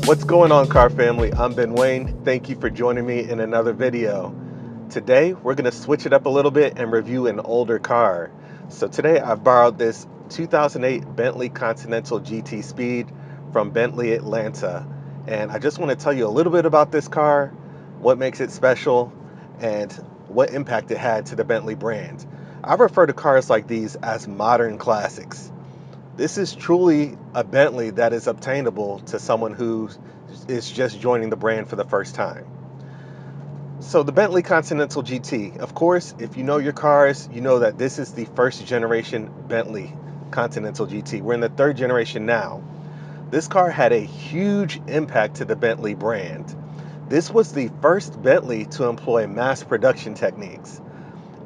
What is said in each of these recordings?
What's going on, car family? I'm Ben Wayne. Thank you for joining me in another video. Today we're going to switch it up a little bit and review an older car. So today I've borrowed this 2008 Bentley Continental GT Speed from Bentley Atlanta, and I just want to tell you a little bit about this car, what makes it special, and what impact it had to the Bentley brand. I refer to cars like these as modern classics. This is truly a Bentley that is obtainable to someone who is just joining the brand for the first time. So the Bentley Continental GT, of course, if you know your cars, you know that this is the first generation Bentley Continental GT. We're in the third generation now. This car had a huge impact to the Bentley brand. This was the first Bentley to employ mass production techniques.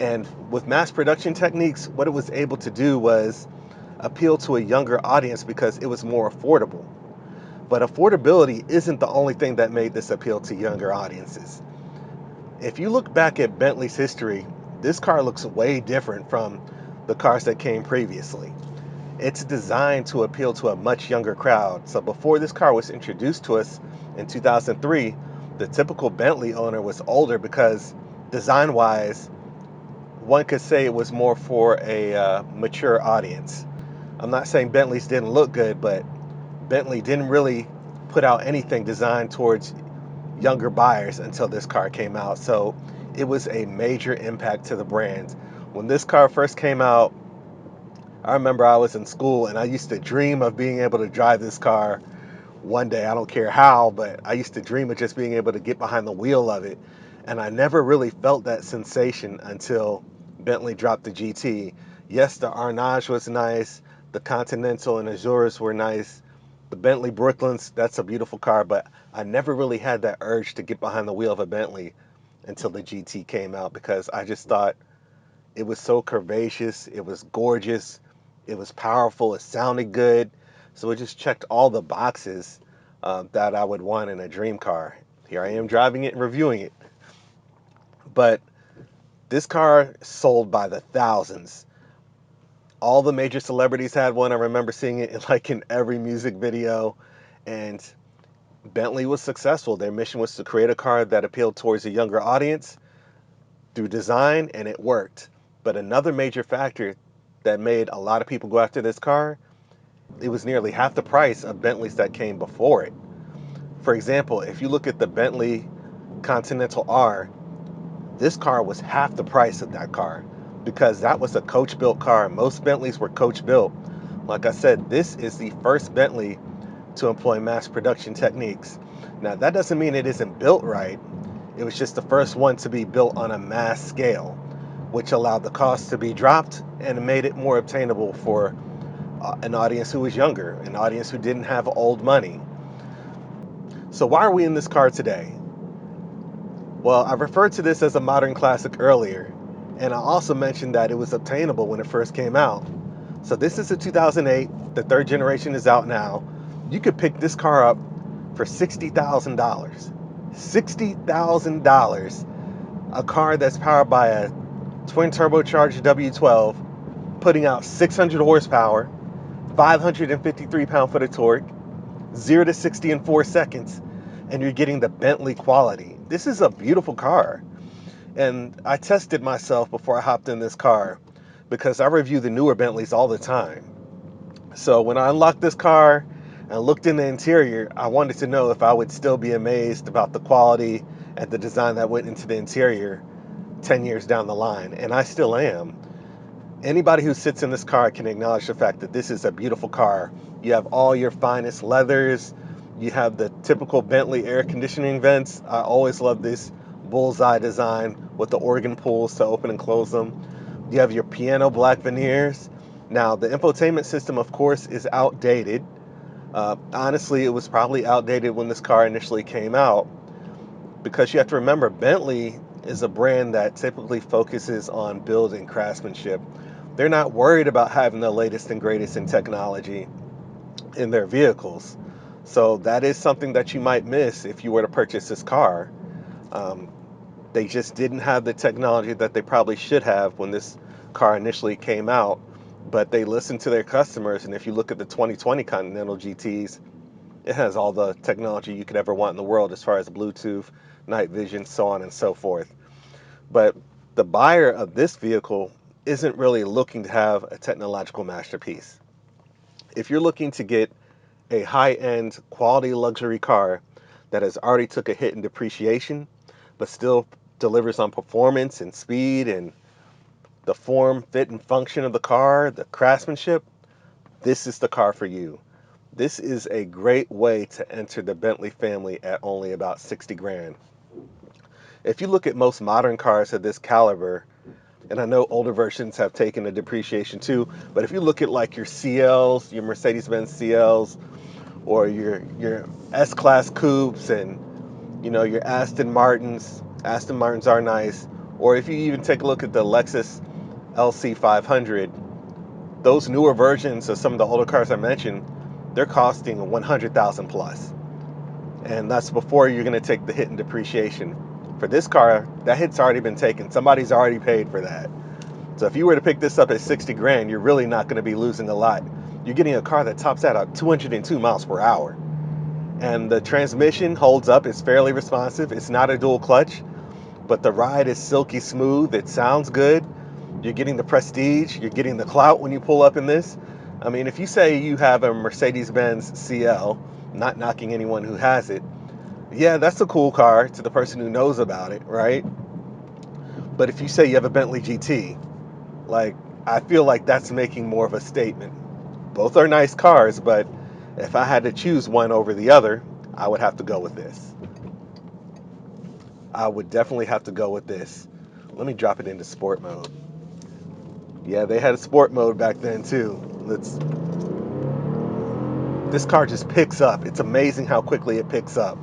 And with mass production techniques, what it was able to do was appeal to a younger audience because it was more affordable. But affordability isn't the only thing that made this appeal to younger audiences. If you look back at Bentley's history, this car looks way different from the cars that came previously. It's designed to appeal to a much younger crowd. So before this car was introduced to us in 2003, the typical Bentley owner was older because design-wise, one could say it was more for a mature audience. I'm not saying Bentleys didn't look good, but Bentley didn't really put out anything designed towards younger buyers until this car came out. So it was a major impact to the brand. When this car first came out, I remember I was in school and I used to dream of being able to drive this car one day. I don't care how, but I used to dream of just being able to get behind the wheel of it. And I never really felt that sensation until Bentley dropped the GT. Yes, the Arnage was nice. The Continental and Azures were nice. The Bentley Brooklyns, that's a beautiful car, but I never really had that urge to get behind the wheel of a Bentley until the GT came out because I just thought it was so curvaceous, it was gorgeous, it was powerful, it sounded good. So it just checked all the boxes that I would want in a dream car. Here I am driving it and reviewing it. But this car sold by the thousands. All the major celebrities had one. I remember seeing it in every music video. And Bentley was successful. Their mission was to create a car that appealed towards a younger audience through design, and it worked. But another major factor that made a lot of people go after this car, it was nearly half the price of Bentleys that came before it. For example, if you look at the Bentley Continental R, this car was half the price of that car because that was a coach-built car. Most Bentleys were coach-built. Like I said, this is the first Bentley to employ mass production techniques. Now, that doesn't mean it isn't built right. It was just the first one to be built on a mass scale, which allowed the cost to be dropped and made it more obtainable for an audience who was younger, an audience who didn't have old money. So why are we in this car today? Well, I referred to this as a modern classic earlier, and I also mentioned that it was obtainable when it first came out. So this is a 2008, the third generation is out now. You could pick this car up for $60,000. $60,000. A car that's powered by a twin turbocharged W12, putting out 600 horsepower, 553 pound-foot of torque, 0 to 60 in 4 seconds, and you're getting the Bentley quality. This is a beautiful car. And I tested myself before I hopped in this car because I review the newer Bentleys all the time. So when I unlocked this car and looked in the interior, I wanted to know if I would still be amazed about the quality and the design that went into the interior 10 years down the line, and I still am. Anybody who sits in this car can acknowledge the fact that this is a beautiful car. You have all your finest leathers. You have the typical Bentley air conditioning vents. I always love this bullseye design with the organ pulls to open and close them. You have your piano black veneers. Now, the infotainment system, of course, is outdated. Honestly, it was probably outdated when this car initially came out because you have to remember Bentley is a brand that typically focuses on building craftsmanship. They're not worried about having the latest and greatest in technology in their vehicles. So that is something that you might miss if you were to purchase this car. They just didn't have the technology that they probably should have when this car initially came out, but they listened to their customers. And if you look at the 2020 Continental GTs, It has all the technology you could ever want in the world as far as Bluetooth, night vision, so on and so forth. But the buyer of this vehicle isn't really looking to have a technological masterpiece. If you're looking to get a high-end quality luxury car that has already took a hit in depreciation, but still delivers on performance and speed and the form, fit, and function of the car, the craftsmanship, this is the car for you. This is a great way to enter the Bentley family at only about 60 grand. If you look at most modern cars of this caliber, and I know older versions have taken a depreciation too, but if you look at like your CLs, your Mercedes-Benz CLs, or your S-Class coupes, and your Aston Martins are nice, or if you even take a look at the Lexus LC 500, those newer versions of some of the older cars I mentioned, they're costing 100,000 plus. And that's before you're going to take the hit in depreciation. For this car, that hit's already been taken. Somebody's already paid for that. So if you were to pick this up at 60 grand, you're really not going to be losing a lot. You're getting a car that tops out at 202 miles per hour. And the transmission holds up. It's fairly responsive. It's not a dual clutch, but the ride is silky smooth. It sounds good. You're getting the prestige. You're getting the clout when you pull up in this. I mean, if you say you have a Mercedes-Benz CL, not knocking anyone who has it, yeah, that's a cool car to the person who knows about it, right? But if you say you have a Bentley GT, like, I feel like that's making more of a statement. Both are nice cars, but if I had to choose one over the other, I would have to go with this. I would definitely have to go with this. Let me drop it into sport mode. Yeah, they had a sport mode back then too. This car just picks up. It's amazing how quickly it picks up.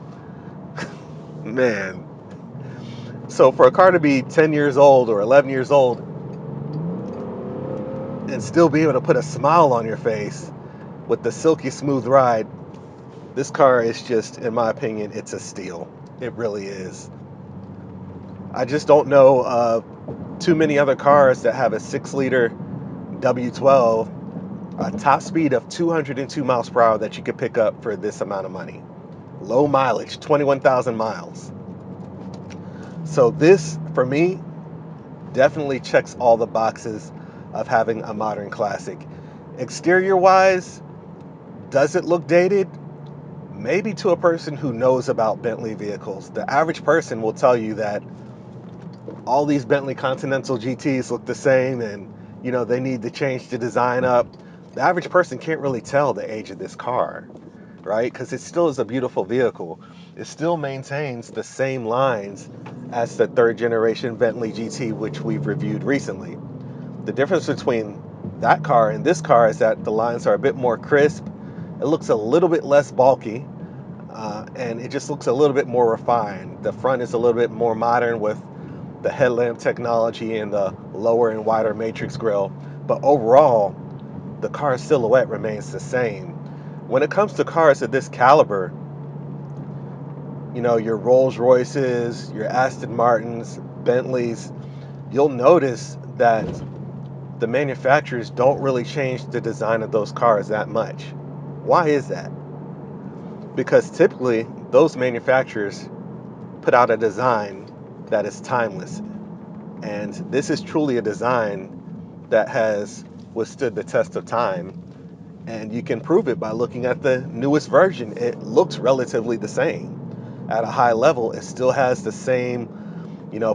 Man. So for a car to be 10 years old or 11 years old and still be able to put a smile on your face with the silky smooth ride, this car is just, in my opinion, it's a steal. It really is. I just don't know too many other cars that have a 6-liter W12, a top speed of 202 miles per hour that you could pick up for this amount of money. Low mileage, 21,000 miles. So this, for me, definitely checks all the boxes of having a modern classic. Exterior-wise, does it look dated? Maybe to a person who knows about Bentley vehicles. The average person will tell you that all these Bentley Continental GTs look the same and, they need to change the design up. The average person can't really tell the age of this car, right? Because it still is a beautiful vehicle. It still maintains the same lines as the third generation Bentley GT, which we've reviewed recently. The difference between that car and this car is that the lines are a bit more crisp. It looks a little bit less bulky, and it just looks a little bit more refined. The front is a little bit more modern with the headlamp technology and the lower and wider matrix grille. But overall, the car's silhouette remains the same. When it comes to cars of this caliber, your Rolls Royces, your Aston Martins, Bentleys, you'll notice that the manufacturers don't really change the design of those cars that much. Why is that? Because typically those manufacturers put out a design that is timeless. And this is truly a design that has withstood the test of time. And you can prove it by looking at the newest version. It looks relatively the same. At a high level, it still has the same,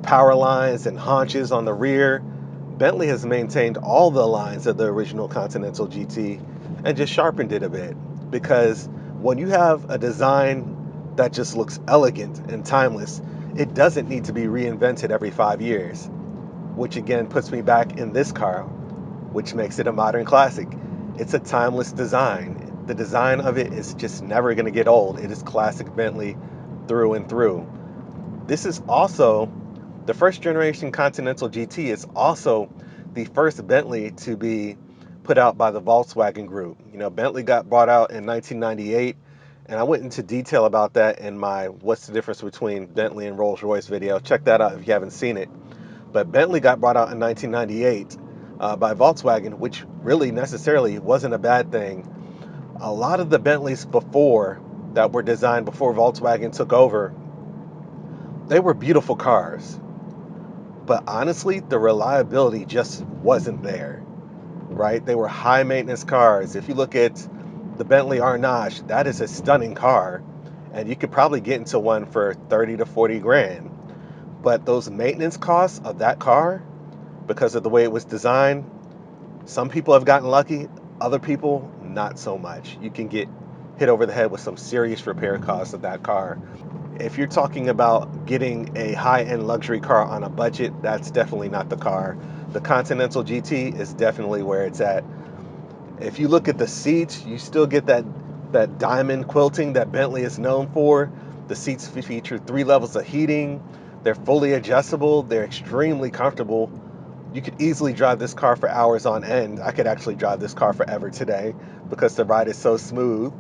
power lines and haunches on the rear. Bentley has maintained all the lines of the original Continental GT and just sharpened it a bit. Because when you have a design that just looks elegant and timeless, it doesn't need to be reinvented every 5 years. Which again puts me back in this car, which makes it a modern classic. It's a timeless design. The design of it is just never going to get old. It is classic Bentley through and through. This is also the first generation Continental GT. Is also the first Bentley to be put out by the Volkswagen Group. Bentley got bought out in 1998, and I went into detail about that in my What's the Difference Between Bentley and Rolls-Royce video. Check that out if you haven't seen it. But Bentley got brought out in 1998 by Volkswagen, which really necessarily wasn't a bad thing. A lot of the Bentleys before that were designed before Volkswagen took over, they were beautiful cars. But honestly, the reliability just wasn't there, right? They were high maintenance cars. If you look at the Bentley Arnage, that is a stunning car, and you could probably get into one for 30 to 40 grand. But those maintenance costs of that car, because of the way it was designed, some people have gotten lucky, other people not so much. You can get hit over the head with some serious repair costs of that car. If you're talking about getting a high-end luxury car on a budget, that's definitely not the car. The Continental GT is definitely where it's at. If you look at the seats, you still get that diamond quilting that Bentley is known for. The seats feature 3 levels of heating. They're fully adjustable. They're extremely comfortable. You could easily drive this car for hours on end. I could actually drive this car forever today because the ride is so smooth.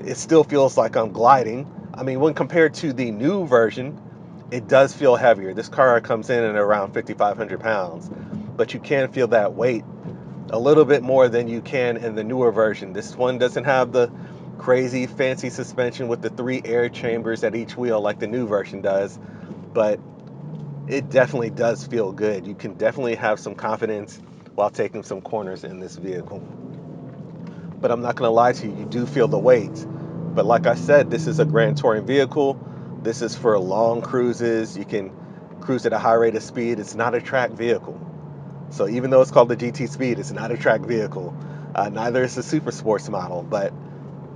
It still feels like I'm gliding. I mean, when compared to the new version, it does feel heavier. This car comes in at around 5,500 pounds, but you can feel that weight a little bit more than you can in the newer version. This one doesn't have the crazy fancy suspension with the 3 air chambers at each wheel like the new version does, but it definitely does feel good. You can definitely have some confidence while taking some corners in this vehicle. But I'm not going to lie to you, you do feel the weight. But like I said, this is a grand touring vehicle. This is for long cruises. You can cruise at a high rate of speed. It's not a track vehicle. So even though it's called the GT Speed, it's not a track vehicle. Neither is the Super Sports model, but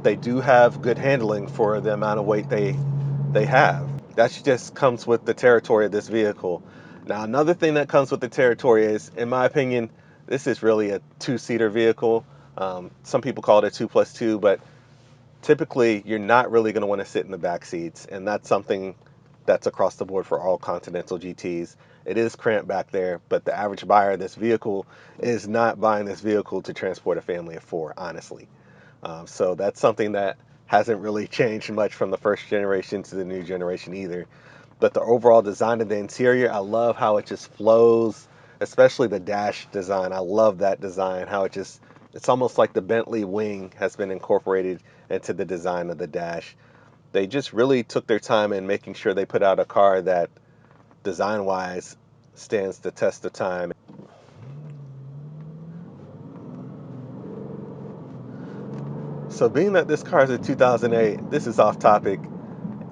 they do have good handling for the amount of weight they have. That just comes with the territory of this vehicle. Now, another thing that comes with the territory is, in my opinion, this is really a 2-seater vehicle. Some people call it a 2+2, but typically you're not really going to want to sit in the back seats, and that's something that's across the board for all Continental GTs. It is cramped back there, but the average buyer of this vehicle is not buying this vehicle to transport a family of 4, honestly. So that's something that hasn't really changed much from the first generation to the new generation either. But the overall design of the interior, I love how it just flows, especially the dash design. I love that design, how it's almost like the Bentley wing has been incorporated into the design of the dash. They just really took their time in making sure they put out a car that design-wise stands the test of time. So being that this car is a 2008, this is off topic,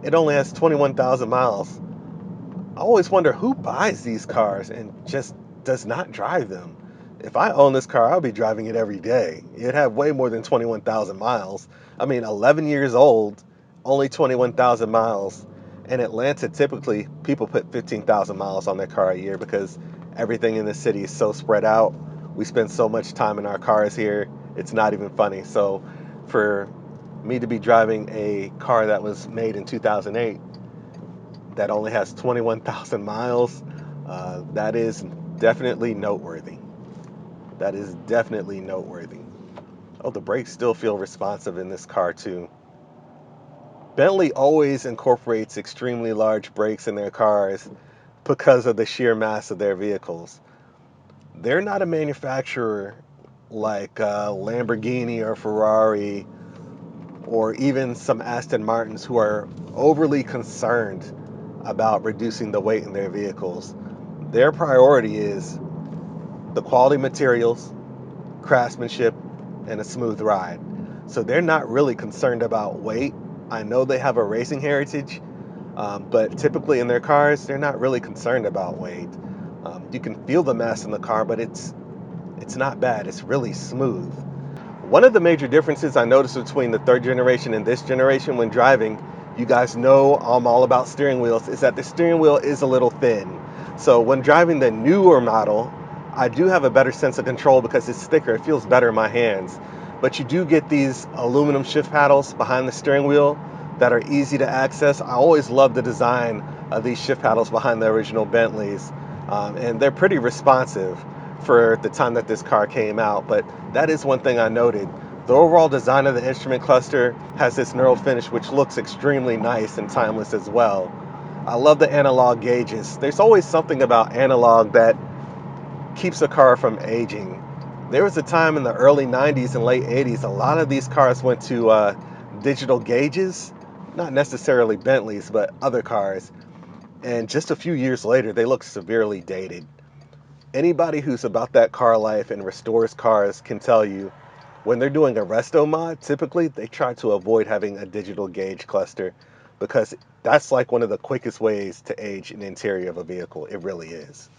it only has 21,000 miles. I always wonder who buys these cars and just does not drive them. If I own this car, I'll be driving it every day. It'd have way more than 21,000 miles. I mean, 11 years old, only 21,000 miles. In Atlanta, typically, people put 15,000 miles on their car a year because everything in the city is so spread out. We spend so much time in our cars here, it's not even funny. So for me to be driving a car that was made in 2008, that only has 21,000 miles, that is definitely noteworthy. That is definitely noteworthy. Oh, the brakes still feel responsive in this car too. Bentley always incorporates extremely large brakes in their cars because of the sheer mass of their vehicles. They're not a manufacturer like Lamborghini or Ferrari or even some Aston Martins who are overly concerned about reducing the weight in their vehicles. Their priority is the quality materials, craftsmanship, and a smooth ride. So they're not really concerned about weight. I know they have a racing heritage, but typically in their cars, they're not really concerned about weight. You can feel the mass in the car, but it's not bad. It's really smooth. One of the major differences I noticed between the third generation and this generation when driving, you guys know I'm all about steering wheels, is that the steering wheel is a little thin. So when driving the newer model, I do have a better sense of control because it's thicker. It feels better in my hands. But you do get these aluminum shift paddles behind the steering wheel that are easy to access. I always love the design of these shift paddles behind the original Bentleys. And they're pretty responsive for the time that this car came out, but that is one thing I noted. The overall design of the instrument cluster has this knurled finish which looks extremely nice and timeless as well. I love the analog gauges. There's always something about analog that keeps a car from aging. There was a time in the early 90s and late 80s, a lot of these cars went to digital gauges, not necessarily Bentleys, but other cars. And just a few years later, they look severely dated. Anybody who's about that car life and restores cars can tell you when they're doing a resto mod, typically they try to avoid having a digital gauge cluster because that's like one of the quickest ways to age an interior of a vehicle. It really is.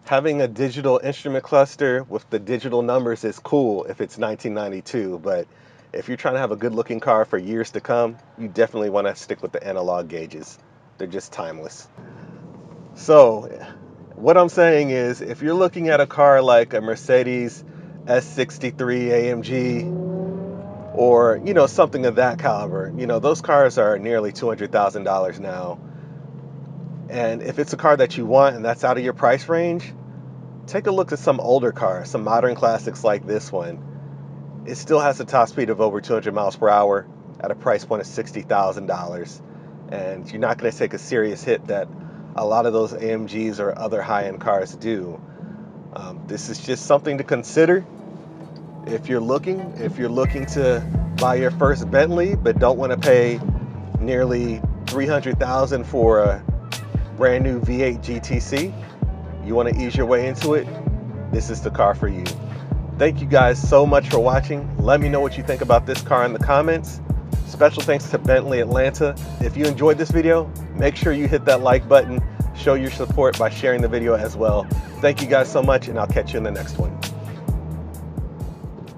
Having a digital instrument cluster with the digital numbers is cool if it's 1992, but if you're trying to have a good looking car for years to come, you definitely want to stick with the analog gauges. They're just timeless. So what I'm saying is, if you're looking at a car like a Mercedes S63 AMG or, something of that caliber, those cars are nearly $200,000 now. And if it's a car that you want and that's out of your price range, take a look at some older cars, some modern classics like this one. It still has a top speed of over 200 miles per hour at a price point of $60,000. And you're not going to take a serious hit that a lot of those AMGs or other high-end cars do. This is just something to consider if you're looking to buy your first Bentley but don't want to pay nearly $300,000 for a brand new V8 GTC. You want to ease your way into it, this is the car for you. Thank you guys so much for watching. Let me know what you think about this car in the comments. Special thanks to Bentley Atlanta. If you enjoyed this video, make sure you hit that like button. Show your support by sharing the video as well. Thank you guys so much, and I'll catch you in the next one.